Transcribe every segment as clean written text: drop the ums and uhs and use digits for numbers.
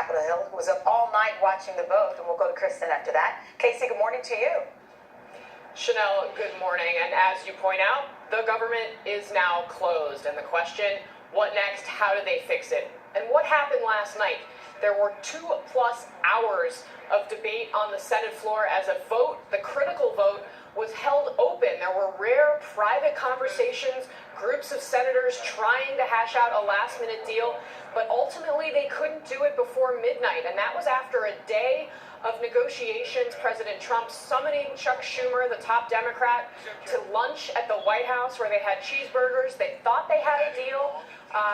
Capitol Hill, who was up all night watching the vote, and we'll go to Kristen after that. Casey, good morning to you. Chanel, good morning. And as you point out, the government is now closed. And the question, what next? How do they fix it? And what happened last night? There were 2+ hours of debate on the Senate floor as a vote, the critical vote, was held open. There were rare private conversations, groups of senators trying to hash out a last-minute deal, but ultimately they couldn't do it before midnight. And that was after a day of negotiations, President Trump summoning Chuck Schumer, the top Democrat, to lunch at the White House where they had cheeseburgers. They thought they had a deal,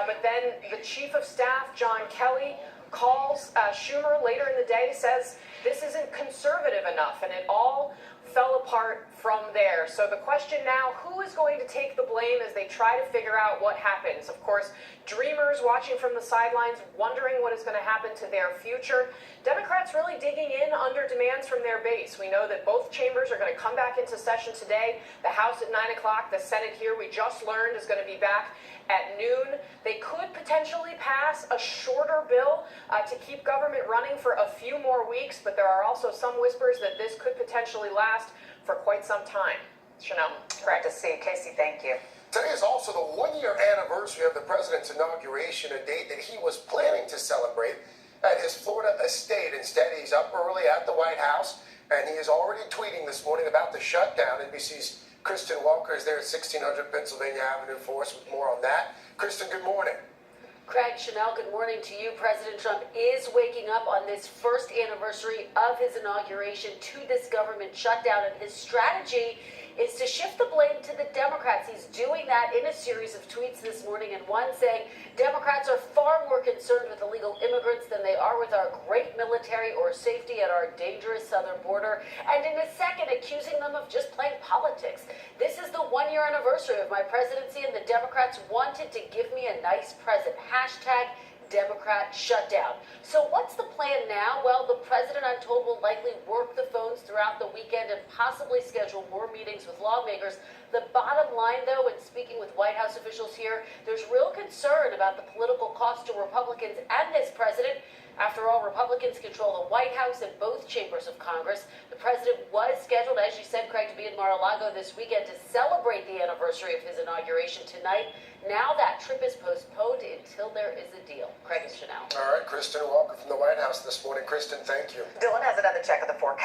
but then the Chief of Staff, John Kelly, calls Schumer later in the day, says this isn't conservative enough, and it all fell apart from there. So the question now, who is going to take the blame as they try to figure out what happens? Of course, dreamers watching from the sidelines, wondering what is going to happen to their future. Democrats really digging in under demands from their base. We know that both chambers are going to come back into session today. The House at 9 o'clock, the Senate here, we just learned, is going to be back at noon. They could potentially pass a shorter bill to keep government running for a few more weeks, but there are also some whispers that this could potentially last for quite some time. Chanel. Great to see you. Casey, thank you. Today is also the one-year anniversary of the president's inauguration, a date that he was planning to celebrate at his Florida estate. Instead, he's up early at the White House, and he is already tweeting this morning about the shutdown. NBC's Kristen Walker is there at 1600 Pennsylvania Avenue for us with more on that. Kristen, good morning. Craig, Chanel, good morning to you. President Trump is waking up on this first anniversary of his inauguration to this government shutdown, and his strategy is to shift the blame to the Democrats. He's doing that in a series of tweets this morning, and one saying Democrats are far more concerned with illegal immigrants than they are with our great military or safety at our dangerous southern border, and in a second accusing them of just playing politics. This is the one-year anniversary of my presidency, and the Democrats wanted to give me a nice present. Hashtag Democrat shutdown. So what's the plan now? Well, the president, I'm told, will likely work the phones throughout the weekend and possibly schedule more meetings with lawmakers. The bottom line, though, in speaking with White House officials here, there's real concern about the political cost to Republicans and this president. After all, Republicans control the White House and both chambers of Congress. The president was scheduled, as you said, Craig, to be in Mar-a-Lago this weekend to celebrate the anniversary of his inauguration tonight. Now that trip is postponed until there is a deal. Craig and Chanel. All right, Kristen Walker from the White House this morning. Kristen, thank you. Dylan has another check of the forecast.